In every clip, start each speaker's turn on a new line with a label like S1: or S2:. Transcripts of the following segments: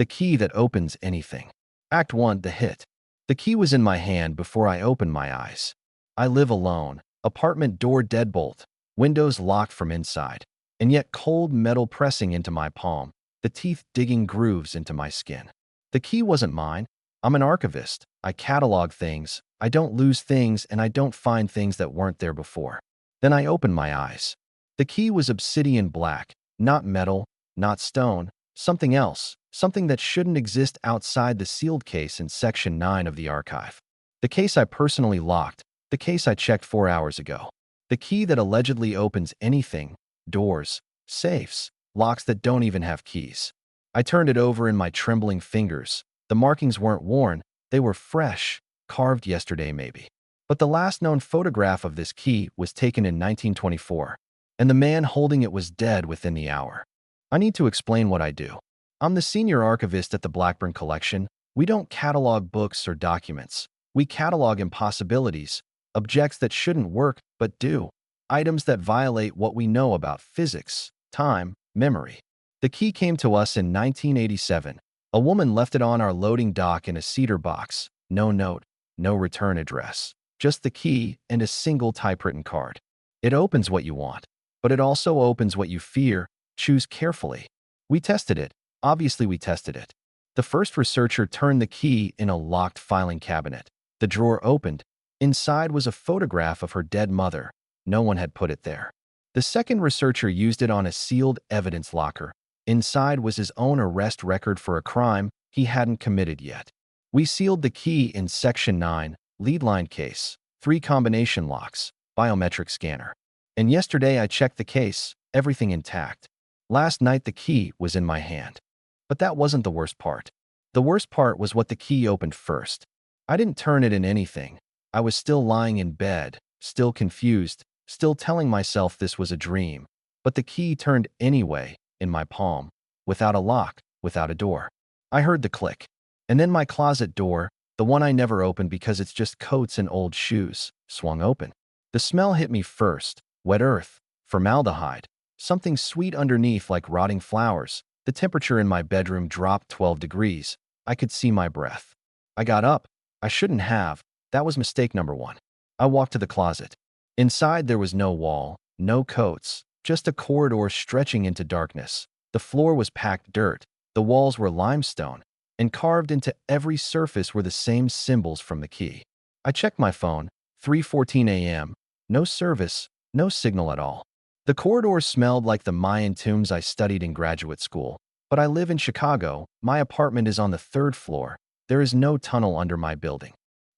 S1: The key that opens anything. Act 1, The Hit. The key was in my hand before I opened my eyes. I live alone. Apartment door deadbolt. Windows locked from inside. And yet cold metal pressing into my palm. The teeth digging grooves into my skin. The key wasn't mine. I'm an archivist. I catalog things. I don't lose things, and I don't find things that weren't there before. Then I opened my eyes. The key was obsidian black. Not metal. Not stone. Something else. Something that shouldn't exist outside the sealed case in Section 9 of the archive. The case I personally locked. The case I checked 4 hours ago. The key that allegedly opens anything. Doors. Safes. Locks that don't even have keys. I turned it over in my trembling fingers. The markings weren't worn. They were fresh. Carved yesterday maybe. But the last known photograph of this key was taken in 1924. And the man holding it was dead within the hour. I need to explain what I do. I'm the senior archivist at the Blackburn Collection. We don't catalog books or documents. We catalog impossibilities, objects that shouldn't work but do, items that violate what we know about physics, time, memory. The key came to us in 1987. A woman left it on our loading dock in a cedar box. No note, no return address. Just the key and a single typewritten card. It opens what you want, but it also opens what you fear. Choose carefully. We tested it. Obviously, we tested it. The first researcher turned the key in a locked filing cabinet. The drawer opened. Inside was a photograph of her dead mother. No one had put it there. The second researcher used it on a sealed evidence locker. Inside was his own arrest record for a crime he hadn't committed yet. We sealed the key in Section 9, lead line case, 3 combination locks, biometric scanner. And yesterday I checked the case, everything intact. Last night the key was in my hand. But that wasn't the worst part. The worst part was what the key opened first. I didn't turn it in anything. I was still lying in bed, still confused, still telling myself this was a dream. But the key turned anyway, in my palm, without a lock, without a door. I heard the click. And then my closet door, the one I never opened because it's just coats and old shoes, swung open. The smell hit me first. Wet earth, formaldehyde, something sweet underneath like rotting flowers. The temperature in my bedroom dropped 12 degrees. I could see my breath. I got up. I shouldn't have. That was mistake number 1. I walked to the closet. Inside there was no wall, no coats, just a corridor stretching into darkness. The floor was packed dirt. The walls were limestone, and carved into every surface were the same symbols from the key. I checked my phone. 3:14 a.m. No service, no signal at all. The corridor smelled like the Mayan tombs I studied in graduate school. But I live in Chicago. My apartment is on the 3rd floor. There is no tunnel under my building.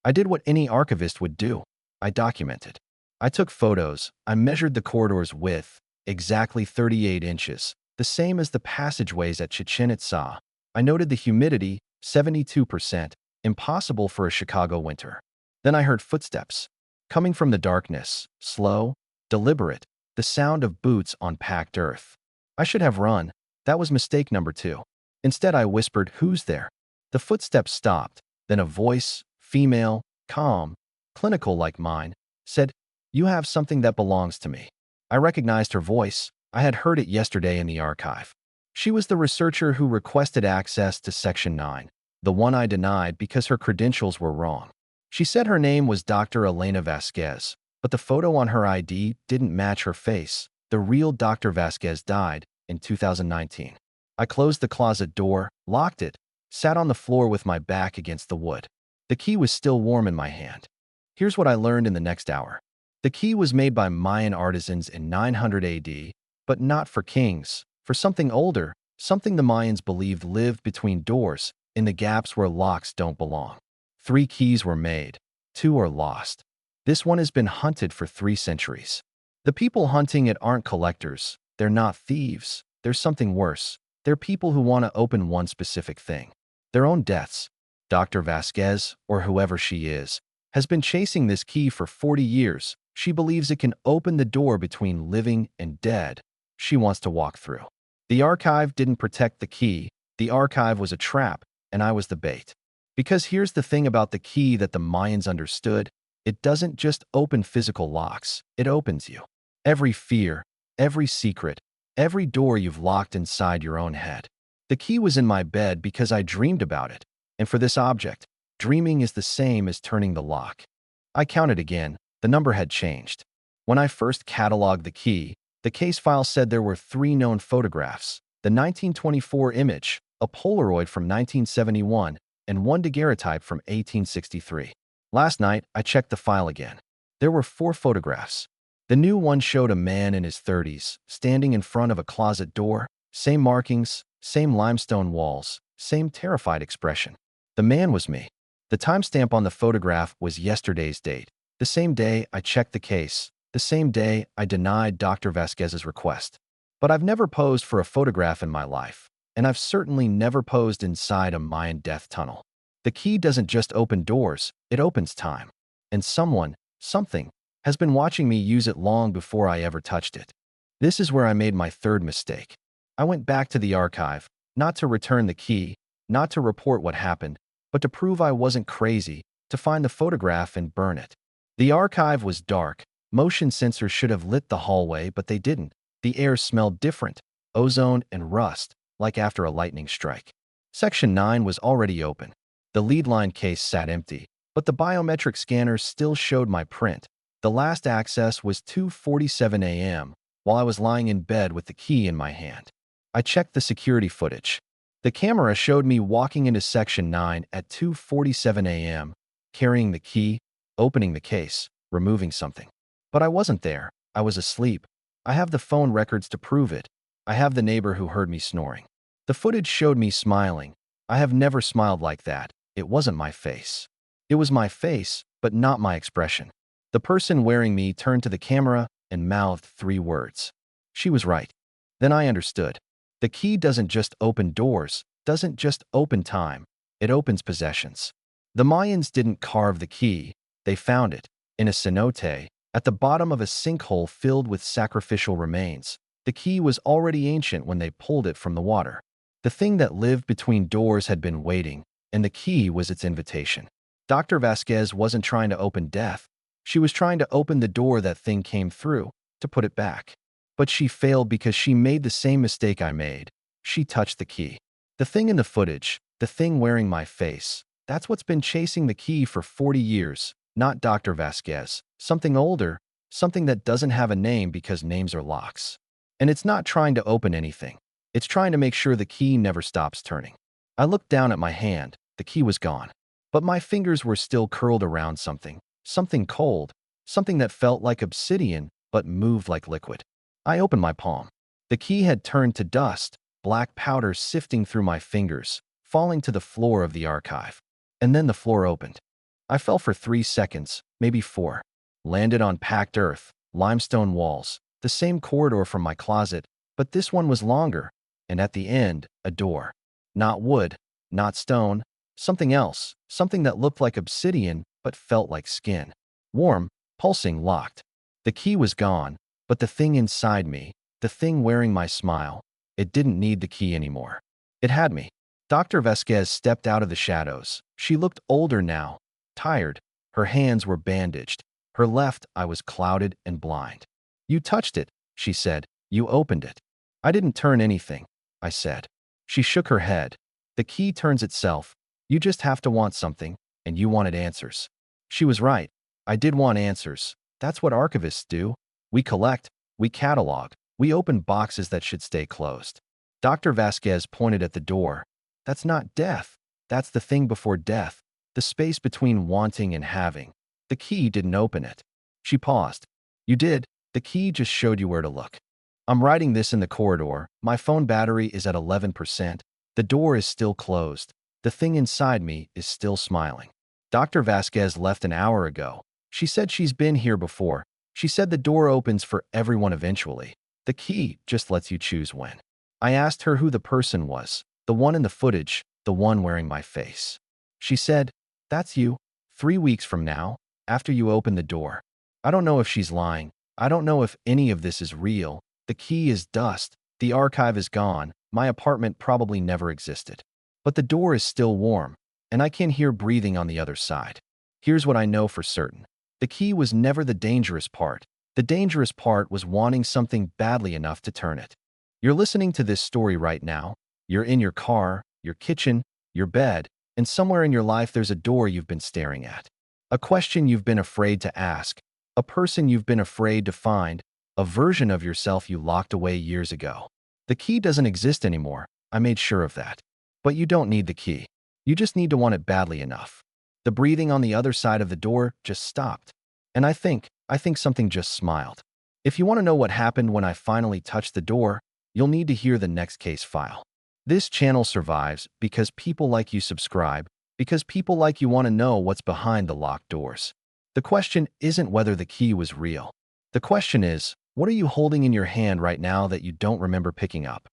S1: I did what any archivist would do. I documented. I took photos. I measured the corridor's width, exactly 38 inches, the same as the passageways at Chichen Itza. I noted the humidity, 72%, impossible for a Chicago winter. Then I heard footsteps, coming from the darkness, slow, deliberate, the sound of boots on packed earth. I should have run. That was mistake number 2. Instead, I whispered, "Who's there?" The footsteps stopped. Then a voice, female, calm, clinical like mine, said, "You have something that belongs to me." I recognized her voice. I had heard it yesterday in the archive. She was the researcher who requested access to Section 9, the one I denied because her credentials were wrong. She said her name was Dr. Elena Vasquez, but the photo on her ID didn't match her face. The real Dr. Vasquez died in 2019. I closed the closet door, locked it, sat on the floor with my back against the wood. The key was still warm in my hand. Here's what I learned in the next hour. The key was made by Mayan artisans in 900 AD, but not for kings, for something older, something the Mayans believed lived between doors, in the gaps where locks don't belong. 3 keys were made. 2 are lost. This one has been hunted for 3 centuries. The people hunting it aren't collectors. They're not thieves. There's something worse. They're people who want to open one specific thing. Their own deaths. Dr. Vasquez, or whoever she is, has been chasing this key for 40 years. She believes it can open the door between living and dead. She wants to walk through. The archive didn't protect the key. The archive was a trap, and I was the bait. Because here's the thing about the key that the Mayans understood. It doesn't just open physical locks. It opens you. Every fear, every secret, every door you've locked inside your own head. The key was in my bed because I dreamed about it. And for this object, dreaming is the same as turning the lock. I counted again. The number had changed. When I first cataloged the key, the case file said there were 3 known photographs: the 1924 image, a Polaroid from 1971, and one daguerreotype from 1863. Last night, I checked the file again. There were 4 photographs. The new one showed a man in his 30s, standing in front of a closet door, same markings, same limestone walls, same terrified expression. The man was me. The timestamp on the photograph was yesterday's date, the same day I checked the case, the same day I denied Dr. Vasquez's request. But I've never posed for a photograph in my life, and I've certainly never posed inside a Mayan death tunnel. The key doesn't just open doors, it opens time. And someone, something, has been watching me use it long before I ever touched it. This is where I made my third mistake. I went back to the archive, not to return the key, not to report what happened, but to prove I wasn't crazy, to find the photograph and burn it. The archive was dark. Motion sensors should have lit the hallway, but they didn't. The air smelled different, ozone and rust, like after a lightning strike. Section 9 was already open. The lead line case sat empty, but the biometric scanner still showed my print. The last access was 2:47 a.m., while I was lying in bed with the key in my hand. I checked the security footage. The camera showed me walking into Section 9 at 2:47 a.m., carrying the key, opening the case, removing something. But I wasn't there. I was asleep. I have the phone records to prove it. I have the neighbor who heard me snoring. The footage showed me smiling. I have never smiled like that. It wasn't my face. It was my face, but not my expression. The person wearing me turned to the camera and mouthed 3 words. She was right. Then I understood. The key doesn't just open doors, doesn't just open time. It opens possessions. The Mayans didn't carve the key. They found it, in a cenote, at the bottom of a sinkhole filled with sacrificial remains. The key was already ancient when they pulled it from the water. The thing that lived between doors had been waiting, and the key was its invitation. Dr. Vasquez wasn't trying to open death. She was trying to open the door that thing came through, to put it back. But she failed because she made the same mistake I made. She touched the key. The thing in the footage, the thing wearing my face, that's what's been chasing the key for 40 years, not Dr. Vasquez. Something older, something that doesn't have a name because names are locks. And it's not trying to open anything. It's trying to make sure the key never stops turning. I looked down at my hand. The key was gone. But my fingers were still curled around something. Something cold, something that felt like obsidian but moved like liquid. I opened my palm. The key had turned to dust, black powder sifting through my fingers, falling to the floor of the archive. And then the floor opened. I fell for 3 seconds, maybe 4. Landed on packed earth, limestone walls, the same corridor from my closet, but this one was longer, and at the end, a door. Not wood, not stone, something else, something that looked like obsidian but felt like skin. Warm, pulsing, locked. The key was gone, but the thing inside me, the thing wearing my smile, it didn't need the key anymore. It had me. Dr. Vasquez stepped out of the shadows. She looked older now, tired. Her hands were bandaged. Her left eye was clouded and blind. "You touched it," she said. "You opened it." "I didn't turn anything," I said. She shook her head. "The key turns itself. You just have to want something, and you wanted answers." She was right. I did want answers. That's what archivists do. We collect, we catalog, we open boxes that should stay closed. Dr. Vasquez pointed at the door. "That's not death. That's the thing before death, the space between wanting and having. The key didn't open it." She paused. "You did. The key just showed you where to look." I'm writing this in the corridor. My phone battery is at 11%. The door is still closed. The thing inside me is still smiling. Dr. Vasquez left an hour ago. She said she's been here before. She said the door opens for everyone eventually. The key just lets you choose when. I asked her who the person was, the one in the footage, the one wearing my face. She said, "That's you, 3 weeks from now, after you open the door." I don't know if she's lying. I don't know if any of this is real. The key is dust. The archive is gone. My apartment probably never existed. But the door is still warm, and I can hear breathing on the other side. Here's what I know for certain. The key was never the dangerous part. The dangerous part was wanting something badly enough to turn it. You're listening to this story right now. You're in your car, your kitchen, your bed, and somewhere in your life there's a door you've been staring at. A question you've been afraid to ask, a person you've been afraid to find, a version of yourself you locked away years ago. The key doesn't exist anymore, I made sure of that. But you don't need the key. You just need to want it badly enough. The breathing on the other side of the door just stopped. And I think something just smiled. If you want to know what happened when I finally touched the door, you'll need to hear the next case file. This channel survives because people like you subscribe, because people like you want to know what's behind the locked doors. The question isn't whether the key was real. The question is, what are you holding in your hand right now that you don't remember picking up?